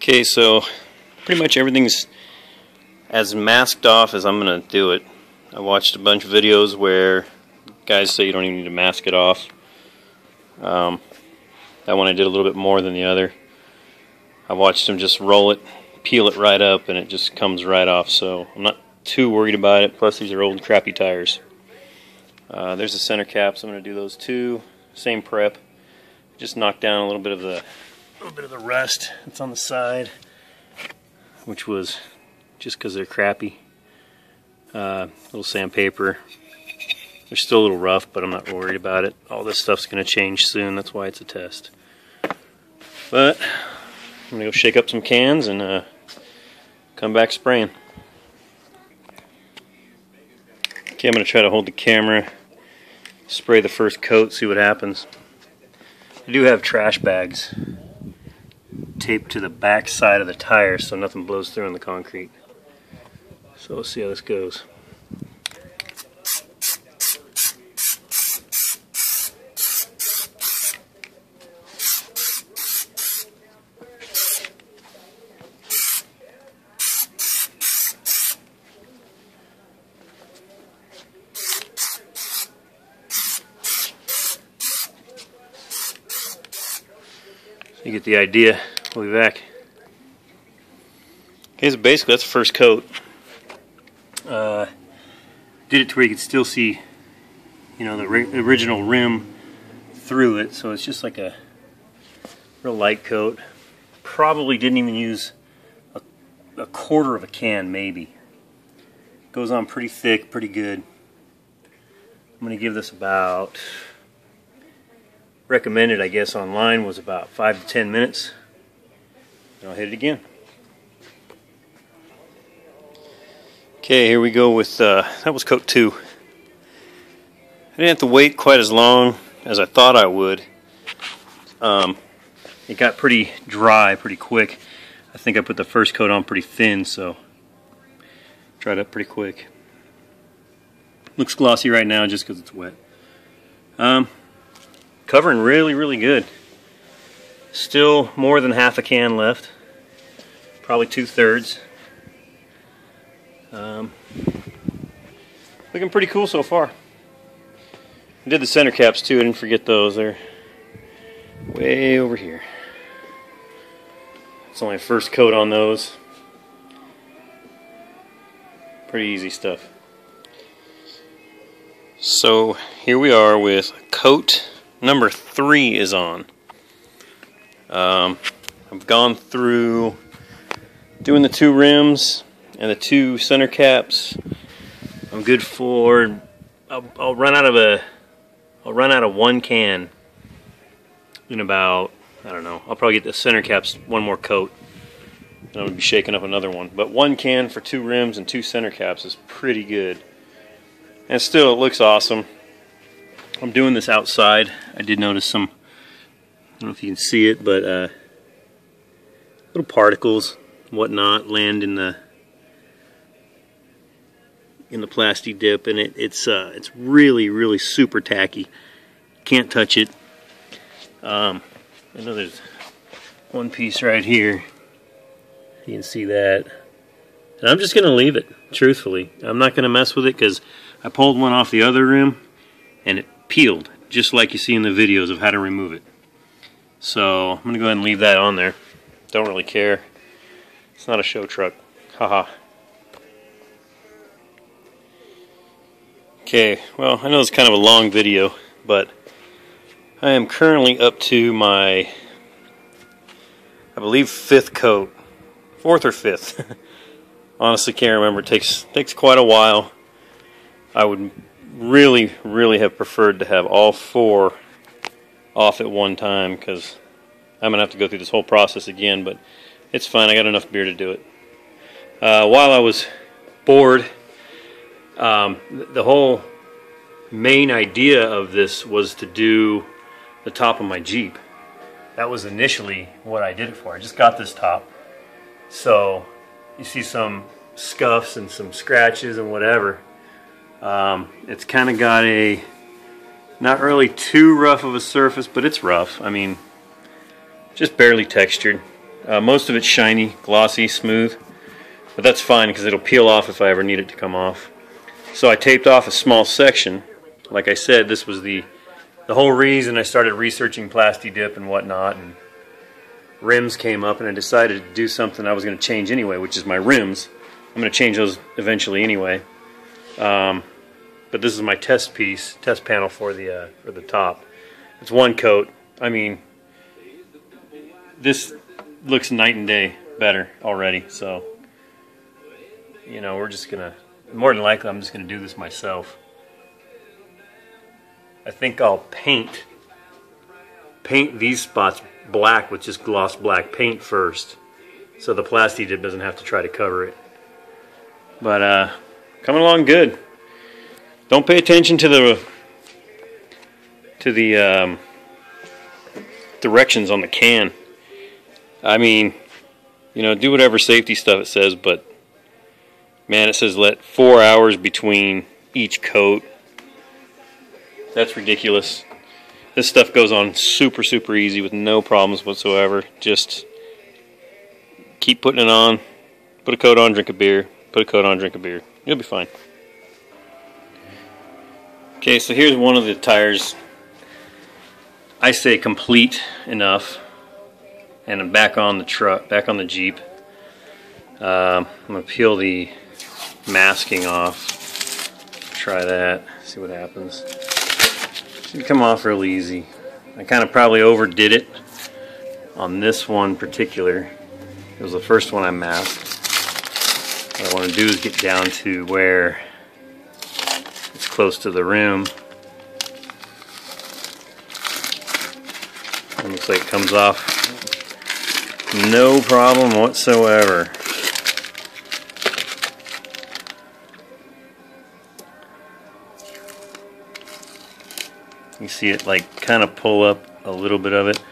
Okay, so pretty much everything's as masked off as I'm going to do it. I watched a bunch of videos where guys say you don't even need to mask it off. That one I did a little bit more than the other. I watched them just roll it, peel it right up, and it just comes right off, so I'm not too worried about it. Plus these are old crappy tires. There's the center caps. I'm going to do those too. Same prep. Just knock down a little bit of the rust that's on the side, which was just because they're crappy. Little sandpaper. They're still a little rough, but I'm not worried about it. All this stuff's going to change soon. That's why it's a test. But I'm going to go shake up some cans and come back spraying. Okay, I'm going to try to hold the camera, spray the first coat, see what happens. I do have trash bags taped to the back side of the tire so nothing blows through on the concrete. So we'll see how this goes. You get the idea. We'll be back. Okay, so basically that's the first coat. Did it to where you could still see, you know, the original rim through it. So it's just like a real light coat. Probably didn't even use a quarter of a can, maybe. Goes on pretty thick, pretty good. I'm going to give this about, recommended I guess online was about 5 to 10 minutes. And I'll hit it again. Okay, here we go with, that was coat 2. I didn't have to wait quite as long as I thought I would. It got pretty dry pretty quick. I think I put the first coat on pretty thin, so dried up pretty quick. Looks glossy right now just because it's wet. Covering really good. Still more than half a can left. Probably 2/3. Looking pretty cool so far. I did the center caps too. I didn't forget those. They're way over here. It's only first coat on those. Pretty easy stuff. So here we are with coat number 3 is on. I've gone through doing the 2 rims and the 2 center caps. I'm good for. I'll run out of 1 can in about, I don't know. I'll probably get the center caps 1 more coat. And I'm gonna be shaking up another one. But 1 can for 2 rims and 2 center caps is pretty good. And still, it looks awesome. I'm doing this outside. I did notice some, I don't know if you can see it, but little particles, whatnot, land in the Plasti dip, and it's really super tacky. Can't touch it. I know there's one piece right here. You can see that. And I'm just going to leave it, truthfully. I'm not going to mess with it because I pulled one off the other rim and it peeled, just like you see in the videos of how to remove it. So I'm going to go ahead and leave that on there. Don't really care. It's not a show truck. Haha. Okay, well, I know it's kind of a long video, but I am currently up to my, I believe, 5th coat. 4th or 5th. Honestly can't remember. It takes quite a while. I would really have preferred to have all 4 off at one time, because I'm going to have to go through this whole process again, but it's fine. I got enough beer to do it. While I was bored, the whole main idea of this was to do the top of my Jeep. That was initially what I did it for. I just got this top. So you see some scuffs and some scratches and whatever. It's kind of got a, not really too rough of a surface, but it's rough. I mean, just barely textured. Most of it's shiny, glossy, smooth, but that's fine because it'll peel off if I ever need it to come off. So I taped off a small section. Like I said, this was the whole reason I started researching Plasti dip and whatnot, and rims came up, and I decided to do something I was going to change anyway, which is my rims. I'm going to change those eventually anyway. But this is my test panel for the top. It's one coat. I mean, this looks night and day better already. So, you know, we're just gonna, more than likely, I'm just gonna do this myself. I think I'll paint these spots black with just gloss black paint first, so the Plasti dip doesn't have to try to cover it. But coming along good. Don't pay attention to the directions on the can. I mean, you know, do whatever safety stuff it says, but man, it says let 4 hours between each coat. That's ridiculous. This stuff goes on super easy with no problems whatsoever. Just keep putting it on, put a coat on, drink a beer, put a coat on, drink a beer. You'll be fine. Okay, so here's one of the tires. I say complete enough, and I'm back on the truck, back on the Jeep. I'm gonna peel the masking off. Try that. See what happens. Should come off real easy. I kind of probably overdid it on this one particular. It was the first one I masked. What I want to do is get down to where it's close to the rim. It looks like it comes off no problem whatsoever. You see it like kind of pull up a little bit of it.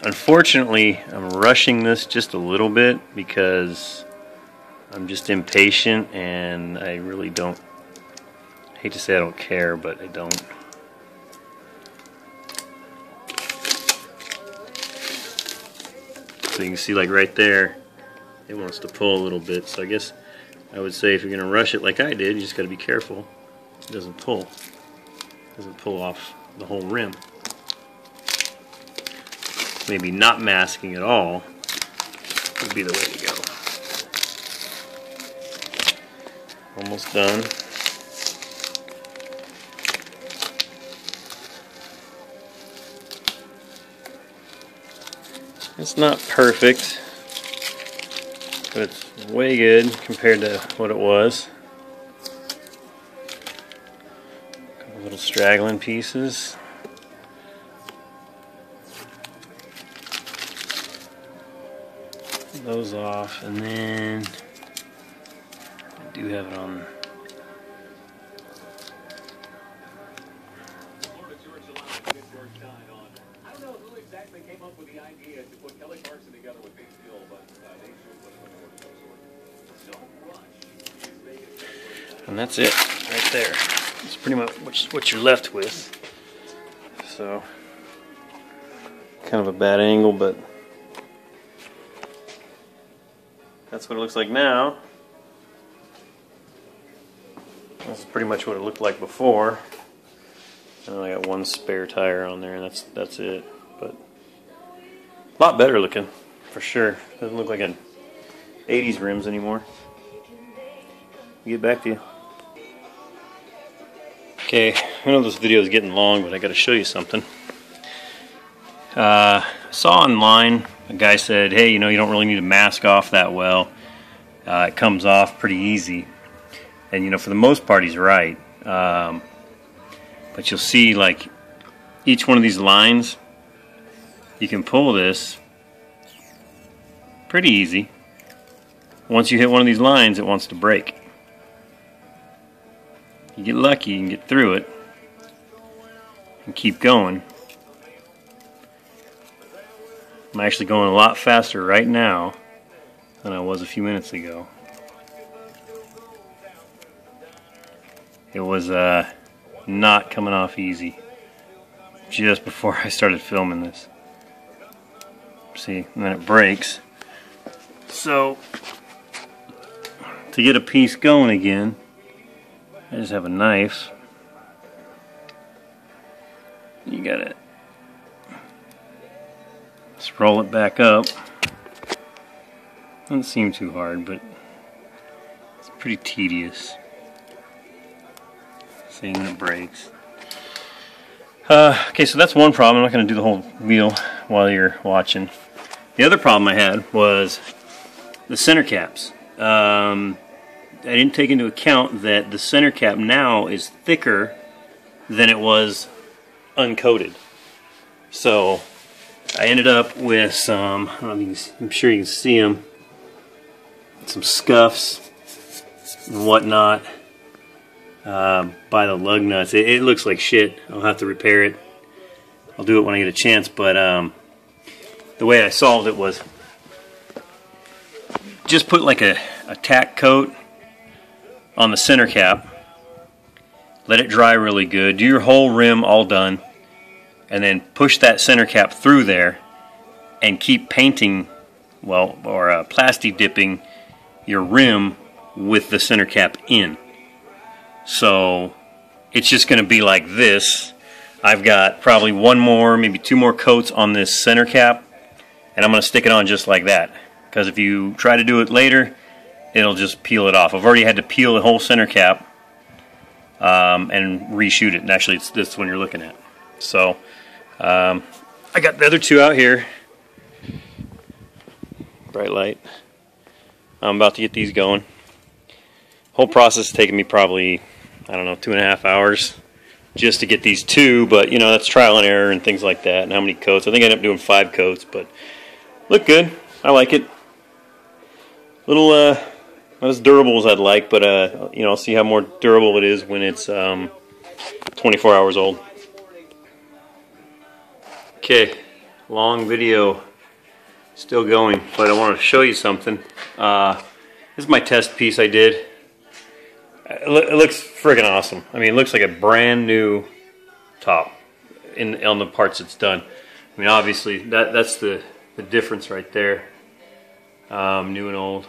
Unfortunately, I'm rushing this just a little bit because I'm just impatient, and I really don't, I hate to say I don't care, but I don't. So you can see like right there, it wants to pull a little bit. So I guess I would say if you're going to rush it like I did, you just got to be careful it doesn't pull. It doesn't pull off the whole rim. Maybe not masking at all would be the way to go. Almost done. It's not perfect, but it's way good compared to what it was. A couple little straggling pieces. Those off, and then I do have it on. And that's it right there. It's pretty much what you're left with. So, kind of a bad angle, but that's what it looks like now. That's pretty much what it looked like before. And I got one spare tire on there, and that's it. But a lot better looking, for sure. Doesn't look like an 80s rims anymore. I'll get back to you. Okay, I know this video is getting long, but I got to show you something. I saw online a guy said, hey, you know, you don't really need to mask off that well. It comes off pretty easy. And, you know, for the most part, he's right. But you'll see, like, each one of these lines, you can pull this pretty easy. Once you hit one of these lines, it wants to break. You get lucky, you can get through it and keep going. I'm actually going a lot faster right now than I was a few minutes ago. It was not coming off easy just before I started filming this. See, and then it breaks. So, to get a piece going again, I just have a knife. You gotta just roll it back up. Doesn't seem too hard, but it's pretty tedious. See, and it breaks. Okay, so that's one problem. I'm not going to do the whole wheel while you're watching. The other problem I had was the center caps. I didn't take into account that the center cap now is thicker than it was uncoated. So I ended up with some, I don't know if I'm sure you can see them, some scuffs and whatnot. By the lug nuts. It looks like shit. I'll have to repair it. I'll do it when I get a chance, but the way I solved it was just put like a tack coat on the center cap, let it dry really good, do your whole rim all done, and then push that center cap through there and keep painting, well, or plasti dipping your rim with the center cap in. So it's just going to be like this. I've got probably one more, maybe two more coats on this center cap, and I'm going to stick it on just like that. Because if you try to do it later, it'll just peel it off. I've already had to peel the whole center cap and reshoot it. And actually, it's this one you're looking at. So I got the other two out here. Bright light. I'm about to get these going. Whole process is taking me probably, I don't know, 2.5 hours just to get these two, but you know, that's trial and error and things like that, and how many coats. I think I ended up doing 5 coats, but look good. I like it. Little not as durable as I'd like, but you know, I'll see how more durable it is when it's 24 hours old. Okay, long video still going, but I want to show you something. This is my test piece I did. It looks friggin' awesome. I mean, it looks like a brand new top on the parts it's done. I mean, obviously that's the difference right there. New and old.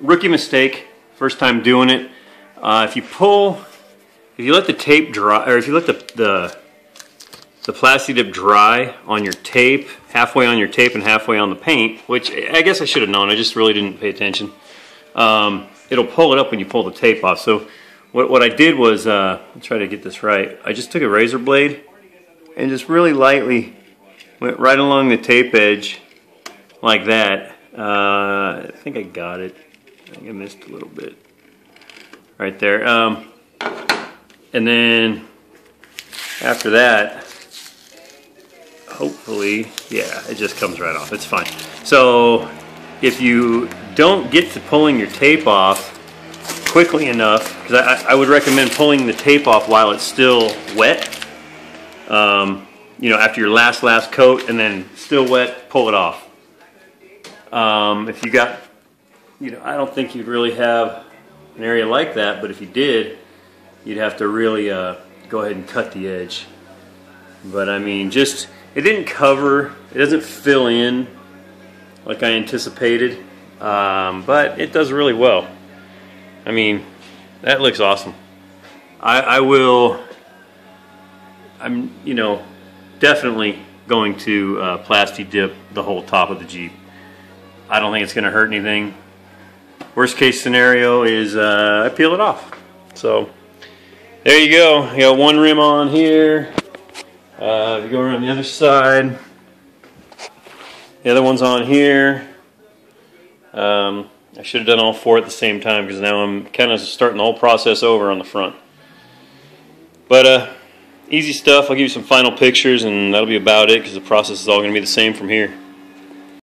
Rookie mistake. First time doing it. If you let the tape dry, or if you let the Plasti dip dry on your tape, halfway on your tape and halfway on the paint, which I guess I should have known. I just really didn't pay attention. It'll pull it up when you pull the tape off. So what I did was, I'll try to get this right. I just took a razor blade and just really lightly went right along the tape edge like that. I think I got it. I think I missed a little bit right there. And then after that, hopefully, yeah, it just comes right off. It's fine. So if you don't get to pulling your tape off quickly enough, because I would recommend pulling the tape off while it's still wet. You know, after your last coat and then still wet, pull it off. If you got, you know, I don't think you'd really have an area like that, but if you did, you'd have to really go ahead and cut the edge. But I mean, just, it didn't cover, it doesn't fill in like I anticipated, but it does really well. I mean, that looks awesome. I'm, you know, definitely going to Plasti dip the whole top of the Jeep. I don't think it's going to hurt anything. Worst case scenario is I peel it off. So there you go. You got one rim on here. If you go around the other side, the other one's on here. I should have done all 4 at the same time because now I'm kind of starting the whole process over on the front. But easy stuff. I'll give you some final pictures and that'll be about it because the process is all going to be the same from here.